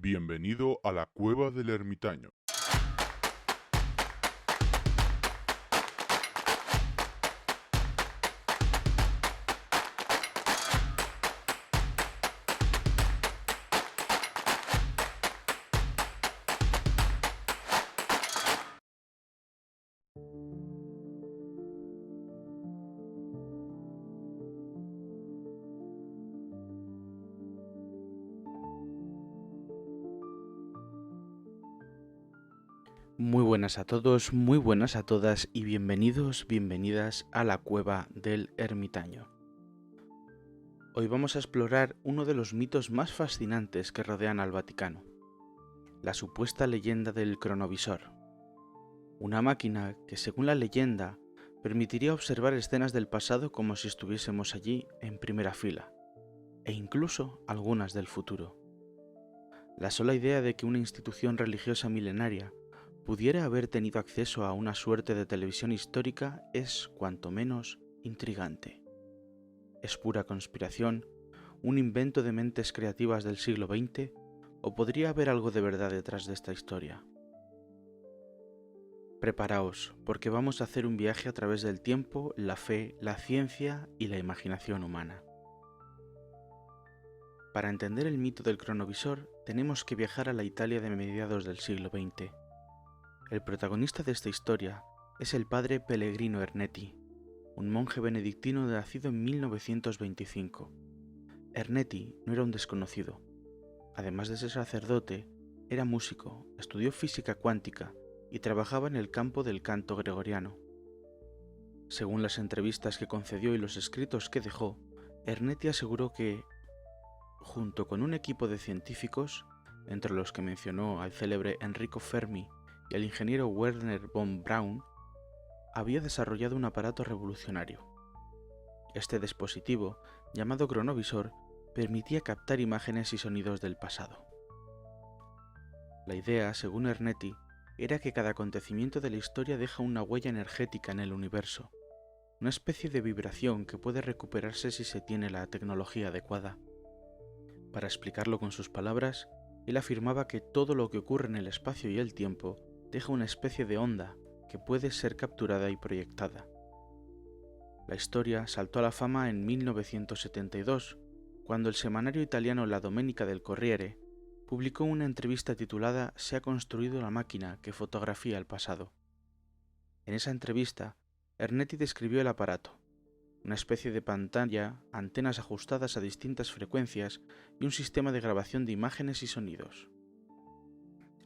Bienvenido a la Cueva del Ermitaño. Muy buenas a todos, muy buenas a todas y bienvenidos, bienvenidas a la Cueva del Ermitaño. Hoy vamos a explorar uno de los mitos más fascinantes que rodean al Vaticano, la supuesta leyenda del cronovisor. Una máquina que, según la leyenda, permitiría observar escenas del pasado como si estuviésemos allí en primera fila, e incluso algunas del futuro. La sola idea de que una institución religiosa milenaria pudiera haber tenido acceso a una suerte de televisión histórica es, cuanto menos, intrigante. ¿Es pura conspiración, un invento de mentes creativas del siglo XX, o podría haber algo de verdad detrás de esta historia? Preparaos, porque vamos a hacer un viaje a través del tiempo, la fe, la ciencia y la imaginación humana. Para entender el mito del cronovisor, tenemos que viajar a la Italia de mediados del siglo XX. El protagonista de esta historia es el padre Pellegrino Ernetti, un monje benedictino nacido en 1925. Ernetti no era un desconocido. Además de ser sacerdote, era músico, estudió física cuántica y trabajaba en el campo del canto gregoriano. Según las entrevistas que concedió y los escritos que dejó, Ernetti aseguró que, junto con un equipo de científicos, entre los que mencionó al célebre Enrico Fermi y al ingeniero Werner von Braun, había desarrollado un aparato revolucionario. Este dispositivo, llamado cronovisor, permitía captar imágenes y sonidos del pasado. La idea, según Ernetti, era que cada acontecimiento de la historia deja una huella energética en el universo, una especie de vibración que puede recuperarse si se tiene la tecnología adecuada. Para explicarlo con sus palabras, él afirmaba que todo lo que ocurre en el espacio y el tiempo deja una especie de onda que puede ser capturada y proyectada. La historia saltó a la fama en 1972, cuando el semanario italiano La Domenica del Corriere publicó una entrevista titulada «Se ha construido la máquina que fotografía el pasado». En esa entrevista, Ernetti describió el aparato, una especie de pantalla, antenas ajustadas a distintas frecuencias y un sistema de grabación de imágenes y sonidos.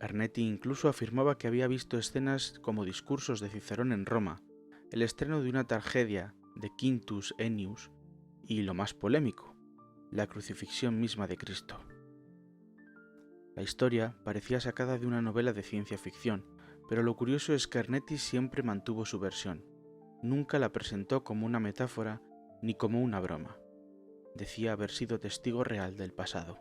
Ernetti incluso afirmaba que había visto escenas como discursos de Cicerón en Roma, el estreno de una tragedia de Quintus Ennius y, lo más polémico, la crucifixión misma de Cristo. La historia parecía sacada de una novela de ciencia ficción, pero lo curioso es que Ernetti siempre mantuvo su versión. Nunca la presentó como una metáfora ni como una broma. Decía haber sido testigo real del pasado.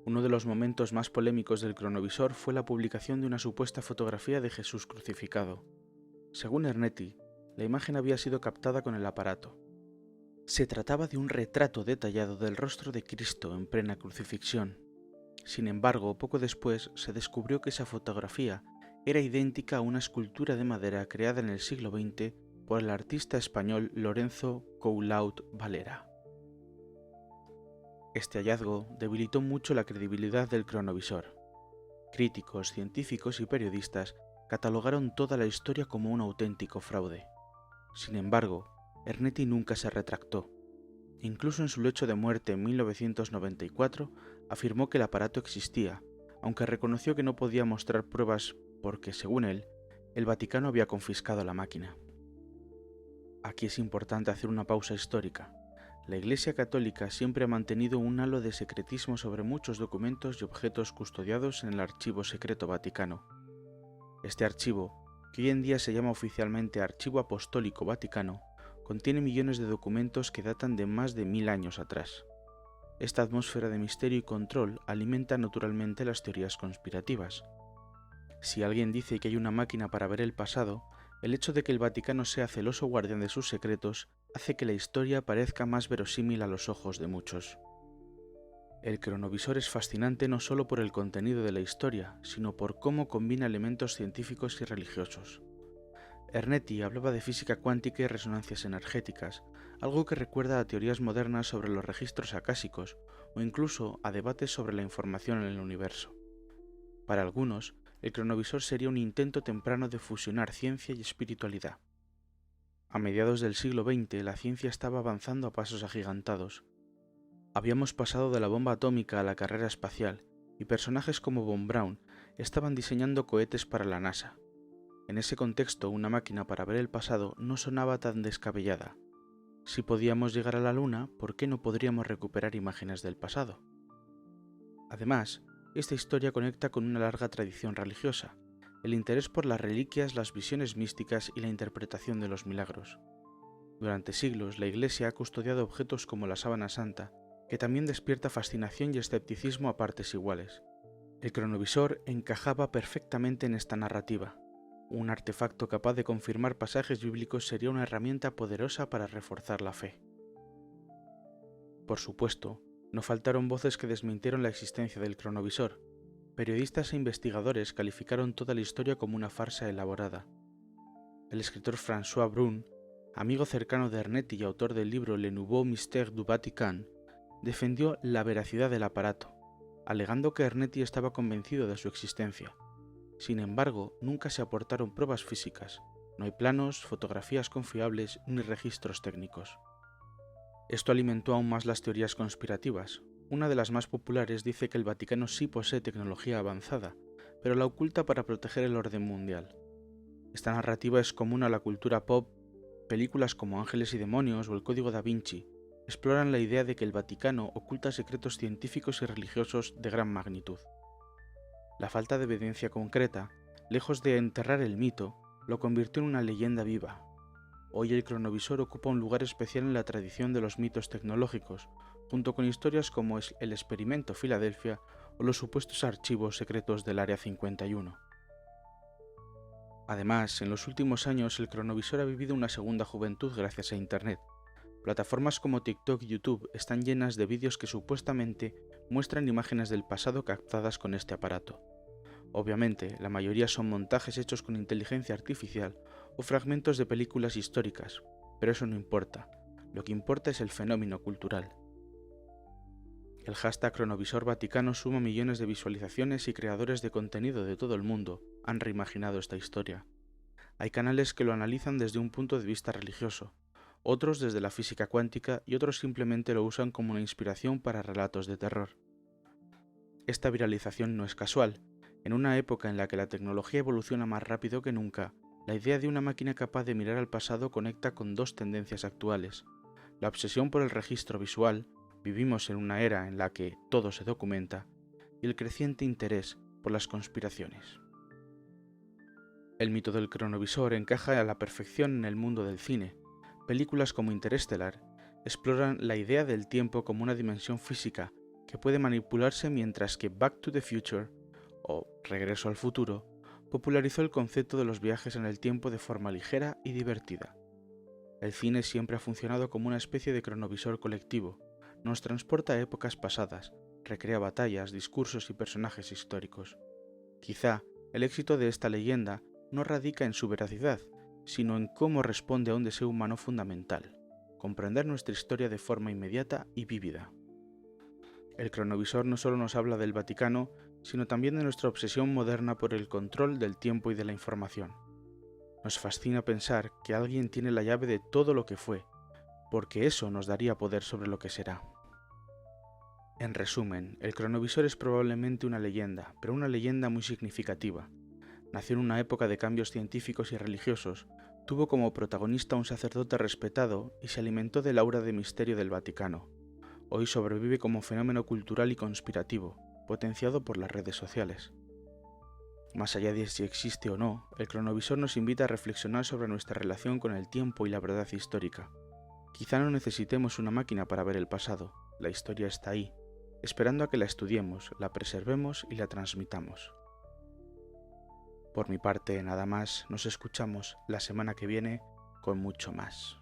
Uno de los momentos más polémicos del cronovisor fue la publicación de una supuesta fotografía de Jesús crucificado. Según Ernetti, la imagen había sido captada con el aparato. Se trataba de un retrato detallado del rostro de Cristo en plena crucifixión. Sin embargo, poco después se descubrió que esa fotografía era idéntica a una escultura de madera creada en el siglo XX por el artista español Lorenzo Coulaud Valera. Este hallazgo debilitó mucho la credibilidad del cronovisor. Críticos, científicos y periodistas catalogaron toda la historia como un auténtico fraude. Sin embargo, Ernetti nunca se retractó. Incluso en su lecho de muerte en 1994 afirmó que el aparato existía, aunque reconoció que no podía mostrar pruebas porque, según él, el Vaticano había confiscado la máquina. Aquí es importante hacer una pausa histórica. La Iglesia Católica siempre ha mantenido un halo de secretismo sobre muchos documentos y objetos custodiados en el Archivo Secreto Vaticano. Este archivo, que hoy en día se llama oficialmente Archivo Apostólico Vaticano, contiene millones de documentos que datan de más de 1000 años atrás. Esta atmósfera de misterio y control alimenta naturalmente las teorías conspirativas. Si alguien dice que hay una máquina para ver el pasado, el hecho de que el Vaticano sea celoso guardián de sus secretos hace que la historia parezca más verosímil a los ojos de muchos. El cronovisor es fascinante no solo por el contenido de la historia, sino por cómo combina elementos científicos y religiosos. Ernetti hablaba de física cuántica y resonancias energéticas, algo que recuerda a teorías modernas sobre los registros acásicos o incluso a debates sobre la información en el universo. Para algunos, el cronovisor sería un intento temprano de fusionar ciencia y espiritualidad. A mediados del siglo XX, la ciencia estaba avanzando a pasos agigantados. Habíamos pasado de la bomba atómica a la carrera espacial, y personajes como Von Braun estaban diseñando cohetes para la NASA. En ese contexto, una máquina para ver el pasado no sonaba tan descabellada. Si podíamos llegar a la Luna, ¿por qué no podríamos recuperar imágenes del pasado? Además, esta historia conecta con una larga tradición religiosa, el interés por las reliquias, las visiones místicas y la interpretación de los milagros. Durante siglos, la Iglesia ha custodiado objetos como la sábana santa, que también despierta fascinación y escepticismo a partes iguales. El cronovisor encajaba perfectamente en esta narrativa. Un artefacto capaz de confirmar pasajes bíblicos sería una herramienta poderosa para reforzar la fe. Por supuesto, no faltaron voces que desmintieron la existencia del cronovisor. Periodistas e investigadores calificaron toda la historia como una farsa elaborada. El escritor François Brun, amigo cercano de Ernetti y autor del libro Le Nouveau Mystère du Vatican, defendió la veracidad del aparato, alegando que Ernetti estaba convencido de su existencia. Sin embargo, nunca se aportaron pruebas físicas, no hay planos, fotografías confiables ni registros técnicos. Esto alimentó aún más las teorías conspirativas. Una de las más populares dice que el Vaticano sí posee tecnología avanzada, pero la oculta para proteger el orden mundial. Esta narrativa es común a la cultura pop. Películas como Ángeles y Demonios o El Código Da Vinci exploran la idea de que el Vaticano oculta secretos científicos y religiosos de gran magnitud. La falta de evidencia concreta, lejos de enterrar el mito, lo convirtió en una leyenda viva. Hoy el cronovisor ocupa un lugar especial en la tradición de los mitos tecnológicos, junto con historias como el experimento Filadelfia o los supuestos archivos secretos del Área 51. Además, en los últimos años el cronovisor ha vivido una segunda juventud gracias a Internet. Plataformas como TikTok y YouTube están llenas de vídeos que supuestamente muestran imágenes del pasado captadas con este aparato. Obviamente, la mayoría son montajes hechos con inteligencia artificial o fragmentos de películas históricas, pero eso no importa. Lo que importa es el fenómeno cultural. El hashtag Cronovisor Vaticano suma millones de visualizaciones y creadores de contenido de todo el mundo han reimaginado esta historia. Hay canales que lo analizan desde un punto de vista religioso, otros desde la física cuántica y otros simplemente lo usan como una inspiración para relatos de terror. Esta viralización no es casual. En una época en la que la tecnología evoluciona más rápido que nunca, la idea de una máquina capaz de mirar al pasado conecta con dos tendencias actuales: la obsesión por el registro visual, vivimos en una era en la que todo se documenta, y el creciente interés por las conspiraciones. El mito del cronovisor encaja a la perfección en el mundo del cine. Películas como Interestelar exploran la idea del tiempo como una dimensión física que puede manipularse, mientras que Back to the Future, o Regreso al futuro, popularizó el concepto de los viajes en el tiempo de forma ligera y divertida. El cine siempre ha funcionado como una especie de cronovisor colectivo, nos transporta a épocas pasadas, recrea batallas, discursos y personajes históricos. Quizá el éxito de esta leyenda no radica en su veracidad, sino en cómo responde a un deseo humano fundamental: comprender nuestra historia de forma inmediata y vívida. El cronovisor no solo nos habla del Vaticano, sino también de nuestra obsesión moderna por el control del tiempo y de la información. Nos fascina pensar que alguien tiene la llave de todo lo que fue, porque eso nos daría poder sobre lo que será. En resumen, el cronovisor es probablemente una leyenda, pero una leyenda muy significativa. Nació en una época de cambios científicos y religiosos, tuvo como protagonista a un sacerdote respetado y se alimentó del aura de misterio del Vaticano. Hoy sobrevive como fenómeno cultural y conspirativo, potenciado por las redes sociales. Más allá de si existe o no, el cronovisor nos invita a reflexionar sobre nuestra relación con el tiempo y la verdad histórica. Quizá no necesitemos una máquina para ver el pasado, la historia está ahí, esperando a que la estudiemos, la preservemos y la transmitamos. Por mi parte, nada más, nos escuchamos la semana que viene con mucho más.